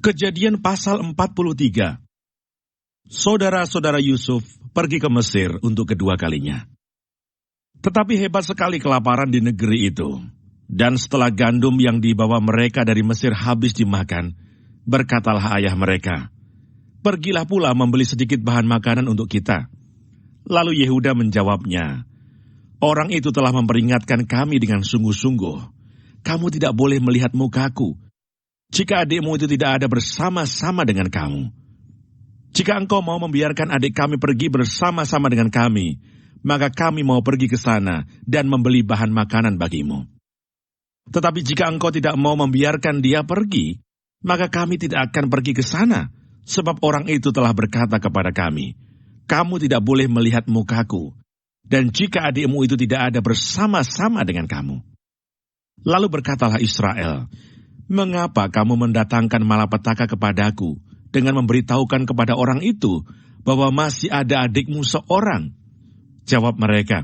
Kejadian pasal 43. Saudara-saudara Yusuf pergi ke Mesir untuk kedua kalinya. Tetapi hebat sekali kelaparan di negeri itu. Dan setelah gandum yang dibawa mereka dari Mesir habis dimakan, berkatalah ayah mereka, "Pergilah pula membeli sedikit bahan makanan untuk kita." Lalu Yehuda menjawabnya, "Orang itu telah memperingatkan kami dengan sungguh-sungguh. Kamu tidak boleh melihat mukaku jika adikmu itu tidak ada bersama-sama dengan kamu. Jika engkau mau membiarkan adik kami pergi bersama-sama dengan kami, maka kami mau pergi ke sana dan membeli bahan makanan bagimu. Tetapi jika engkau tidak mau membiarkan dia pergi, maka kami tidak akan pergi ke sana, sebab orang itu telah berkata kepada kami, 'Kamu tidak boleh melihat mukaku, dan jika adikmu itu tidak ada bersama-sama dengan kamu.' Lalu berkatalah Israel, 'Mengapa kamu mendatangkan malapetaka kepadaku dengan memberitahukan kepada orang itu bahwa masih ada adikmu seorang?' Jawab mereka,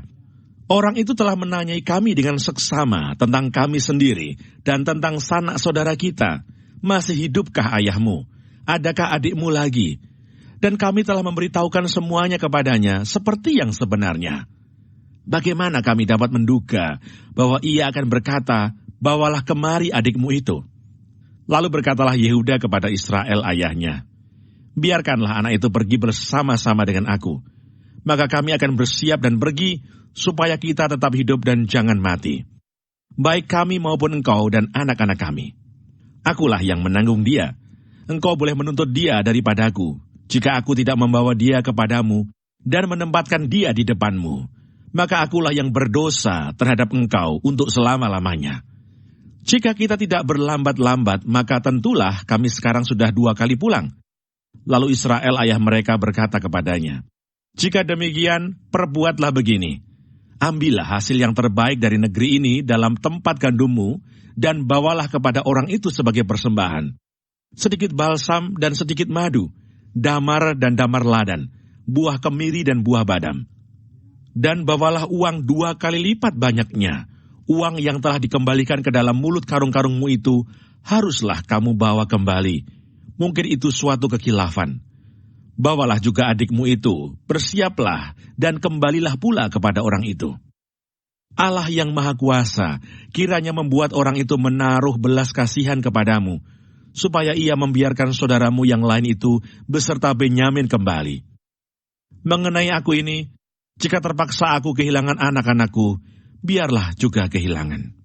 'Orang itu telah menanyai kami dengan seksama tentang kami sendiri dan tentang sanak saudara kita. Masih hidupkah ayahmu? Adakah adikmu lagi?' Dan kami telah memberitahukan semuanya kepadanya seperti yang sebenarnya. Bagaimana kami dapat menduga bahwa ia akan berkata, 'Bawalah kemari adikmu itu?' Lalu berkatalah Yehuda kepada Israel ayahnya, 'Biarkanlah anak itu pergi bersama-sama dengan aku. Maka kami akan bersiap dan pergi, supaya kita tetap hidup dan jangan mati. Baik kami maupun engkau dan anak-anak kami. Akulah yang menanggung dia. Engkau boleh menuntut dia daripadaku. Jika aku tidak membawa dia kepadamu dan menempatkan dia di depanmu, maka akulah yang berdosa terhadap engkau untuk selama-lamanya. Jika kita tidak berlambat-lambat, maka tentulah kami sekarang sudah 2 kali pulang.' Lalu Israel ayah mereka berkata kepadanya, 'Jika demikian, perbuatlah begini. Ambillah hasil yang terbaik dari negeri ini dalam tempat gandummu, dan bawalah kepada orang itu sebagai persembahan. Sedikit balsam dan sedikit madu, damar dan damar ladan, buah kemiri dan buah badam. Dan bawalah uang 2 kali lipat banyaknya. Uang yang telah dikembalikan ke dalam mulut karung-karungmu itu, haruslah kamu bawa kembali. Mungkin itu suatu kekhilafan. Bawalah juga adikmu itu, bersiaplah, dan kembalilah pula kepada orang itu. Allah yang Maha Kuasa, kiranya membuat orang itu menaruh belas kasihan kepadamu, supaya ia membiarkan saudaramu yang lain itu beserta Benyamin kembali. Mengenai aku ini, jika terpaksa aku kehilangan anak-anakku, biarlah juga kehilangan.'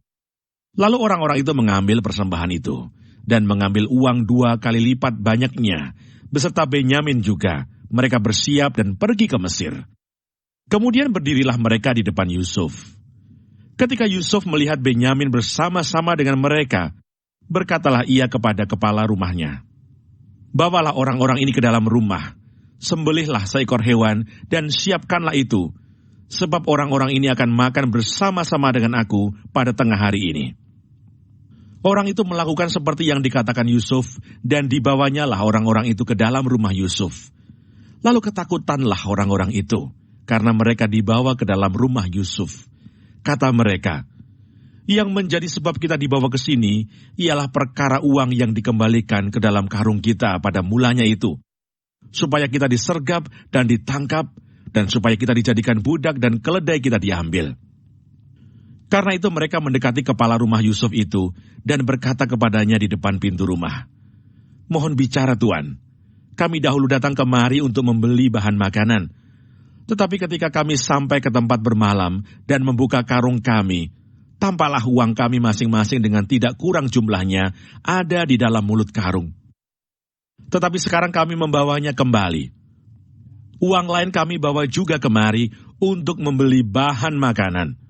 Lalu orang-orang itu mengambil persembahan itu, dan mengambil uang 2 kali lipat banyaknya, beserta Benyamin juga. Mereka bersiap dan pergi ke Mesir. Kemudian berdirilah mereka di depan Yusuf. Ketika Yusuf melihat Benyamin bersama-sama dengan mereka, berkatalah ia kepada kepala rumahnya, 'Bawalah orang-orang ini ke dalam rumah, sembelihlah seekor hewan dan siapkanlah itu, sebab orang-orang ini akan makan bersama-sama dengan aku pada tengah hari ini.' Orang itu melakukan seperti yang dikatakan Yusuf, dan dibawanyalah orang-orang itu ke dalam rumah Yusuf. Lalu ketakutanlah orang-orang itu, karena mereka dibawa ke dalam rumah Yusuf. Kata mereka, 'Yang menjadi sebab kita dibawa ke sini, ialah perkara uang yang dikembalikan ke dalam karung kita pada mulanya itu, supaya kita disergap dan ditangkap, dan supaya kita dijadikan budak dan keledai kita diambil.' Karena itu mereka mendekati kepala rumah Yusuf itu dan berkata kepadanya di depan pintu rumah, 'Mohon bicara Tuan, kami dahulu datang kemari untuk membeli bahan makanan. Tetapi ketika kami sampai ke tempat bermalam dan membuka karung kami, tampaklah uang kami masing-masing dengan tidak kurang jumlahnya ada di dalam mulut karung. Tetapi sekarang kami membawanya kembali. Uang lain kami bawa juga kemari untuk membeli bahan makanan.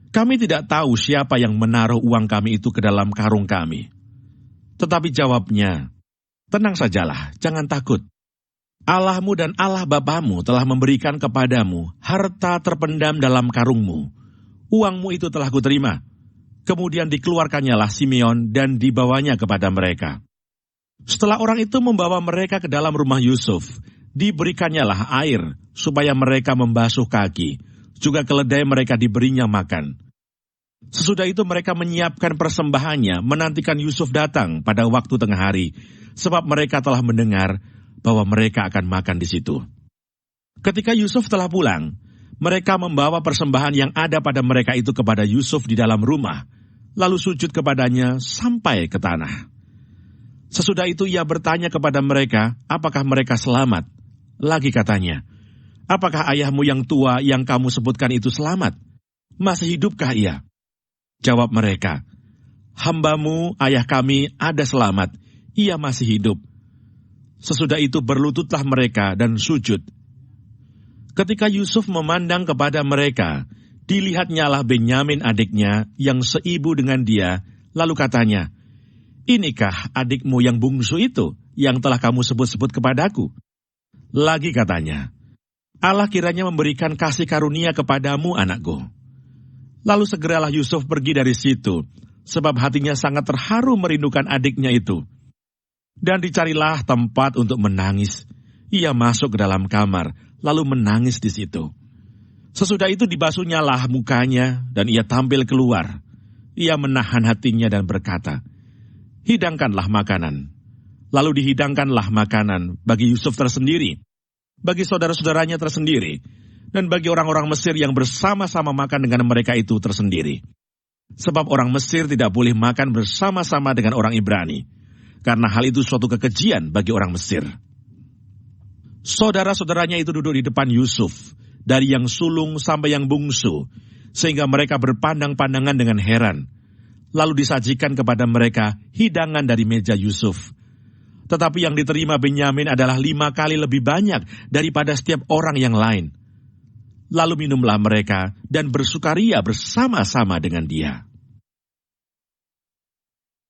Kami tidak tahu siapa yang menaruh uang kami itu ke dalam karung kami.' Tetapi jawabnya, 'Tenang sajalah, jangan takut. Allahmu dan Allah bapamu telah memberikan kepadamu harta terpendam dalam karungmu. Uangmu itu telah kuterima.' Kemudian dikeluarkannyalah Simeon dan dibawanya kepada mereka. Setelah orang itu membawa mereka ke dalam rumah Yusuf, diberikannya air supaya mereka membasuh kaki, juga keledai mereka diberinya makan. Sesudah itu mereka menyiapkan persembahannya, menantikan Yusuf datang pada waktu tengah hari, sebab mereka telah mendengar bahwa mereka akan makan di situ. Ketika Yusuf telah pulang, mereka membawa persembahan yang ada pada mereka itu kepada Yusuf di dalam rumah, lalu sujud kepadanya sampai ke tanah. Sesudah itu ia bertanya kepada mereka, apakah mereka selamat? Lagi katanya, apakah ayahmu yang tua yang kamu sebutkan itu selamat? Masih hidupkah ia? Jawab mereka, hambamu, ayah kami, ada selamat, ia masih hidup. Sesudah itu berlututlah mereka dan sujud. Ketika Yusuf memandang kepada mereka, dilihatnyalah Benyamin adiknya yang seibu dengan dia, lalu katanya, inikah adikmu yang bungsu itu, yang telah kamu sebut-sebut kepadaku? Lagi katanya, Allah kiranya memberikan kasih karunia kepadamu, anakku. Lalu segeralah Yusuf pergi dari situ, sebab hatinya sangat terharu merindukan adiknya itu. Dan dicarilah tempat untuk menangis. Ia masuk ke dalam kamar, lalu menangis di situ. Sesudah itu dibasuhnyalah mukanya, dan ia tampil keluar. Ia menahan hatinya dan berkata, hidangkanlah makanan. Lalu dihidangkanlah makanan bagi Yusuf tersendiri, bagi saudara-saudaranya tersendiri, dan bagi orang-orang Mesir yang bersama-sama makan dengan mereka itu tersendiri. Sebab orang Mesir tidak boleh makan bersama-sama dengan orang Ibrani, karena hal itu suatu kekejian bagi orang Mesir. Saudara-saudaranya itu duduk di depan Yusuf, dari yang sulung sampai yang bungsu, sehingga mereka berpandang-pandangan dengan heran. Lalu disajikan kepada mereka hidangan dari meja Yusuf. Tetapi yang diterima Benyamin adalah 5 kali lebih banyak daripada setiap orang yang lain. Lalu minumlah mereka dan bersukaria bersama-sama dengan dia.